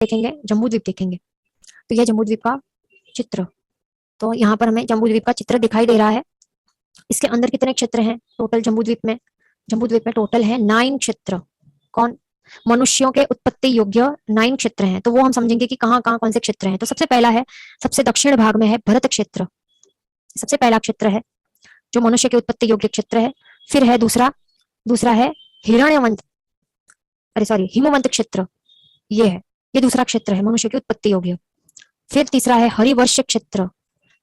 देखेंगे, जम्बूद्वीप देखेंगे। तो यह जम्बूद्वीप का चित्र। तो यहाँ पर हमें जम्बूद्वीप का चित्र दिखाई दे रहा है। इसके अंदर कितने क्षेत्र हैं टोटल जम्बूद्वीप में? जम्बूद्वीप में टोटल है 9 क्षेत्र। कौन? मनुष्यों के उत्पत्ति योग्य 9 क्षेत्र हैं। तो वो हम समझेंगे कि कहाँ कहाँ कौन से क्षेत्र हैं। तो सबसे पहला है, सबसे दक्षिण भाग में है भरत क्षेत्र। सबसे पहला क्षेत्र है जो मनुष्य के उत्पत्ति योग्य क्षेत्र है। फिर है दूसरा, दूसरा है हिरण्यवंत, अरे सॉरी, हिमवंत क्षेत्र। ये है, ये दूसरा क्षेत्र है मनुष्य की उत्पत्ति योग्य। फिर तीसरा है हरिवर्ष क्षेत्र,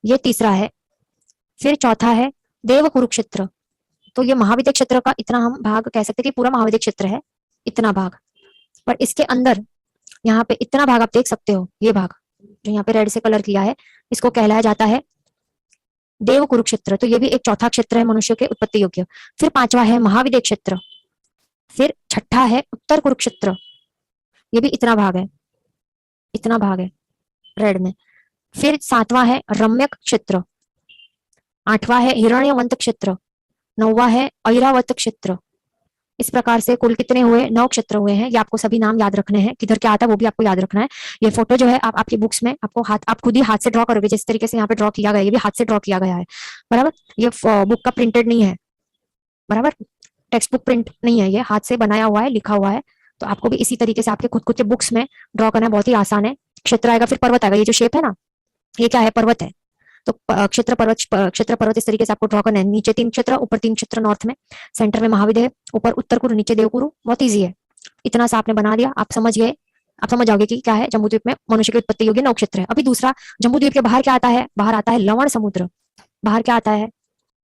ये तीसरा है। फिर चौथा है देव कुरुक्षेत्र। तो ये महाविद्य क्षेत्र का इतना हम भाग कह सकते हैं कि पूरा महाविद्य क्षेत्र है, इतना भाग। पर इसके अंदर यहाँ पे इतना भाग आप देख सकते हो, ये भाग जो यहाँ पे रेड से कलर किया है, इसको कहलाया जाता है देव कुरुक्षेत्र। तो ये भी एक चौथा क्षेत्र है मनुष्य के उत्पत्ति योग्य। फिर पांचवा है महाविद्य क्षेत्र। फिर छठा है उत्तर कुरुक्षेत्र, ये भी इतना भाग है, इतना भाग है रेड में। फिर सातवां है रम्यक क्षेत्र। आठवां है हिरण्यवंत क्षेत्र। नौवां है ऐरावत क्षेत्र। इस प्रकार से कुल कितने हुए? 9 क्षेत्र हुए हैं। ये आपको सभी नाम याद रखने हैं, किधर क्या आता है वो भी आपको याद रखना है। ये फोटो जो है आप आपकी बुक्स में आपको आप खुद ही हाथ से ड्रॉ करोगे, जिस तरीके से यहाँ पे ड्रॉ किया गया है, ये भी हाथ से ड्रॉ किया गया है, बराबर। ये बुक का प्रिंटेड नहीं है, बराबर, टेक्स्ट बुक प्रिंट नहीं है, ये हाथ से बनाया हुआ है, लिखा हुआ है। तो आपको भी इसी तरीके से आपके खुद खुद के बुक्स में ड्रॉ करना बहुत ही आसान है। क्षेत्र आएगा, फिर पर्वत आएगा। ये जो शेप है ना, ये क्या है? पर्वत है। तो क्षेत्र पर्वत इस तरीके से आपको ड्रॉ करना है। नीचे 3 क्षेत्र, ऊपर 3 क्षेत्र नॉर्थ में, सेंटर में महाविद्य, ऊपर उत्तर कुरु, नीचे देवकुरु। बहुत ईजी है, इतना सा आपने बना दिया, आप समझ गए। आप समझ जाओगे कि क्या है जम्बूद्वीप में मनुष्य की उत्पत्ति योग्य 9 क्षेत्र है। अभी दूसरा, जम्बूद्वीप के बाहर क्या आता है? बाहर आता है लवण समुद्र। बाहर क्या आता है?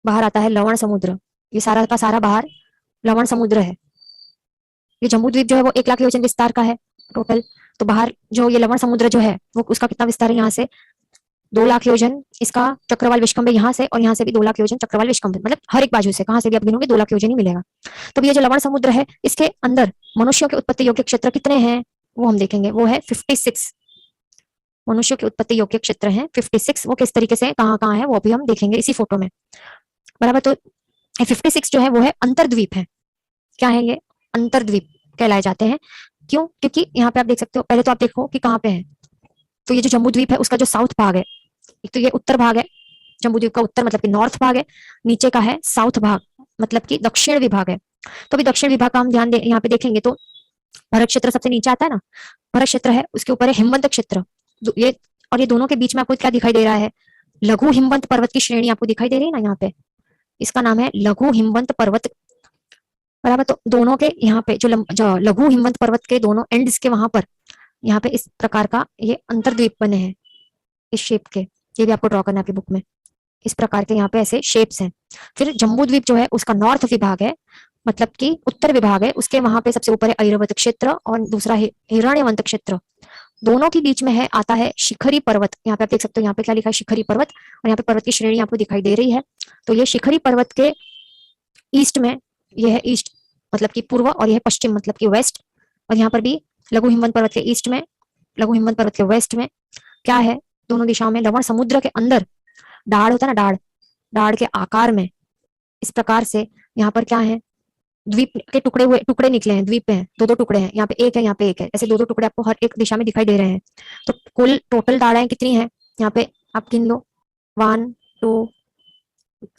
बाहर आता है लवण समुद्र। ये सारा का सारा बाहर लवण समुद्र है। ये जम्बूद्वीप जो है वो 1 लाख योजन विस्तार का है टोटल। तो बाहर जो ये लवण समुद्र जो है वो उसका कितना विस्तार है? यहाँ से 2 लाख योजन इसका चक्रवाल विष्कंभे यहाँ से, और यहाँ से भी 2 लाख योजन चक्रवाल विष्कंभे, मतलब हर एक बाजू से कहां से भी आप गिनोगे 2 लाख योजन ही मिलेगा। तो ये जो लवण समुद्र है, इसके अंदर मनुष्यों के उत्पत्ति योग्य क्षेत्र कितने हैं वो हम देखेंगे। वो है 56 मनुष्यों के उत्पत्ति योग्य क्षेत्र हैं 56। वो किस तरीके से कहाँ कहाँ है वो भी हम देखेंगे इसी फोटो में, बराबर। तो 56 जो है वो है अंतर्द्वीप है। क्या है ये? अंतर्द्वीप कहलाए जाते हैं। क्यों? क्योंकि यहाँ पे आप देख सकते हो, पहले तो आप देखो कि कहाँ पे है। तो ये जो जम्बूद्वीप है उसका जो साउथ भाग है, एक तो ये उत्तर भाग है, जम्बूद्वीप का उत्तर मतलब कि नॉर्थ भाग है। नीचे का है साउथ भाग, मतलब कि दक्षिण विभाग है। तो अभी दक्षिण विभाग का हम ध्यान दे यहाँ पे देखेंगे तो भरत क्षेत्र सबसे नीचे आता है ना, भरत क्षेत्र है, उसके ऊपर है हिमवंत क्षेत्र। ये और ये दोनों के बीच में आपको क्या दिखाई दे रहा है? लघु हिमवंत पर्वत की श्रेणी आपको दिखाई दे रही है ना यहाँ पे, इसका नाम है लघु हिमवंत पर्वत, बराबर। तो दोनों के यहाँ पे जो लघु हिमवंत पर्वत के दोनों एंड्स के वहां पर यहाँ पे इस प्रकार का ये अंतर्द्वीप बने हैं, इस शेप के। ये भी आपको ड्रॉ करना है आपकी बुक में, इस प्रकार के यहाँ पे ऐसे शेप्स हैं। फिर जम्बूद्वीप जो है उसका नॉर्थ विभाग है, मतलब कि उत्तर विभाग है, उसके वहां पे सबसे ऊपर है ऐरावत क्षेत्र और दूसरा है हिरण्यवंत क्षेत्र। दोनों के बीच में है आता है शिखरी पर्वत। यहाँ पे आप देख सकते हो, यहाँ पे क्या लिखा है? शिखरी पर्वत। और यहाँ पे पर्वत की श्रेणी आपको दिखाई दे रही है। तो ये शिखरी पर्वत के ईस्ट में, ये है ईस्ट मतलब कि पूर्व, और यह पश्चिम मतलब कि वेस्ट। और यहाँ पर भी लघु हिमवंत पर्वत के ईस्ट में, लघु हिमवंत पर्वत के वेस्ट में क्या है? दोनों दिशाओं में लवण समुद्र के अंदर डाढ़ होता है ना, डाढ़, डाढ़ के आकार में इस प्रकार से यहाँ पर क्या है? द्वीप के टुकड़े निकले हैं, द्वीप हैं, 2-2 टुकड़े हैं। यहाँ पे एक है, यहाँ पे एक है, ऐसे 2-2 टुकड़े आपको हर एक दिशा में दिखाई दे रहे हैं। तो कुल टोटल डाढ़ाएं कितनी है यहाँ पे आप गिन लो? 1 2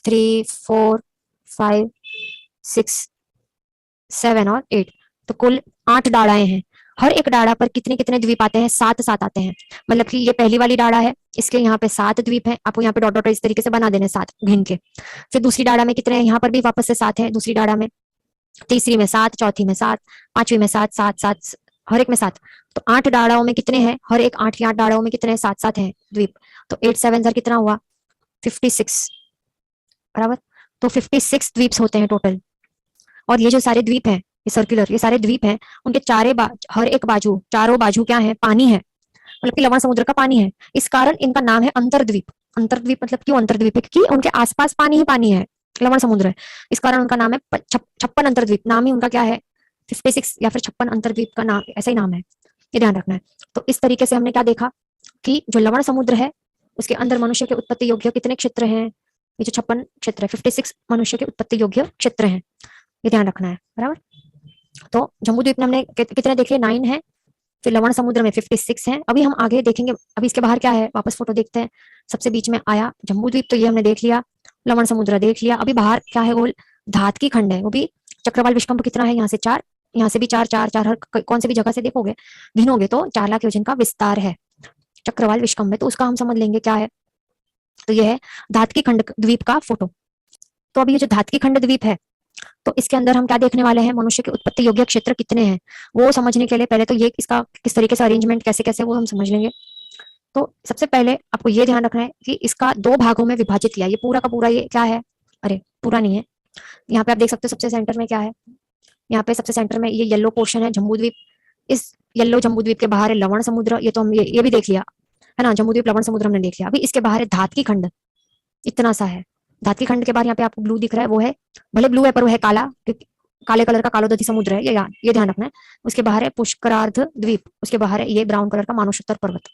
3 4 5 6 7 और 8। तो कुल 8 डाढ़ाएं हैं। हर एक डाढ़ा पर कितने कितने द्वीप आते हैं? 7-7 आते हैं। मतलब कि ये पहली वाली डाढ़ा है, इसके यहाँ पे 7 द्वीप हैं। आपको यहाँ पे डॉट डॉट इस तरीके से बना देने 7 गिन के। फिर दूसरी डाढ़ा में कितने हैं? यहाँ पर भी वापस से 7 है दूसरी डाढ़ा में, तीसरी में 7, चौथी में 7, पांचवी में 7, 7 7, हर एक में 7। तो 8 डाढ़ाओं में कितने हैं? हर एक 8 की 8 डाढ़ाओं में कितने हैं? 7-7 हैं द्वीप। तो 8 7 सर कितना हुआ? 56, बराबर। तो 56 द्वीप होते हैं टोटल। और ये जो सारे द्वीप हैं, ये सर्कुलर, ये सारे द्वीप हैं, उनके हर एक बाजू, चारों बाजू क्या है? पानी है, मतलब कि लवण समुद्र का पानी है। इस कारण इनका नाम है अंतर्द्वीप। अंतर्द्वीप मतलब क्यों अंतर्द्वीप है? क्योंकि उनके आसपास पानी ही पानी है, लवण समुद्र है, इस कारण उनका नाम है 56 अंतर्द्वीप। नाम ही उनका क्या है? 56 या फिर 56 अंतर्द्वीप का नाम, ऐसा ही नाम है, ये ध्यान रखना है। तो इस तरीके से हमने क्या देखा कि जो लवण समुद्र है उसके अंदर मनुष्य के उत्पत्ति योग्य कितने क्षेत्र हैं? ये जो 56 क्षेत्र है, 56 मनुष्य के उत्पत्ति योग्य क्षेत्र हैं, ये ध्यान रखना है, बराबर। तो जम्बूद्वीप में हमने कितने देखे? 9 है। फिर लवण समुद्र में 56 है। अभी हम आगे देखेंगे, अभी इसके बाहर क्या है, वापस फोटो देखते हैं। सबसे बीच में आया जम्बूद्वीप, तो ये हमने देख लिया, लवण समुद्र देख लिया। अभी बाहर क्या है, गोल धातकी खंड है, वो भी चक्रवाल विष्कंभ कितना है, यहाँ से 4, यहाँ से भी 4 4 4, हर कौन से भी जगह से देखोगे गिनोगे तो 4 लाख योजन का विस्तार है चक्रवाल विष्कंभ में, तो उसका हम समझ लेंगे क्या है। तो ये है धातकी खंड द्वीप का फोटो। तो अभी ये जो धातकी खंड द्वीप है, तो इसके अंदर हम क्या देखने वाले हैं, मनुष्य के उत्पत्ति योग्य क्षेत्र कितने हैं, वो समझने के लिए पहले तो ये इसका किस तरीके से अरेंजमेंट कैसे कैसे वो हम समझ लेंगे। तो सबसे पहले आपको ये ध्यान रखना है कि इसका 2 भागों में विभाजित किया, ये पूरा का पूरा ये क्या है, अरे पूरा नहीं है, यहाँ पे आप देख सकते हो सबसे सेंटर में क्या है, यहाँ पे सबसे सेंटर में ये येलो पोर्शन है जम्बूद्वीप। इस येलो जम्बूद्वीप के बाहर है लवण समुद्र, ये तो हम ये भी देख लिया है ना, जम्बूद्वीप लवण समुद्र हमने देख लिया। अभी इसके बाहर है धातकी खंड, इतना सा है। धातकी खंड के बाहर यहाँ पे आपको ब्लू दिख रहा है, वो है भले ब्लू है पर वो है काला, क्योंकि काले कलर का कालोदधी समुद्र है, ये ध्यान रखना है। उसके बाहर है पुष्करार्ध द्वीप, उसके बाहर है ये ब्राउन कलर का मानसरोवर पर्वत।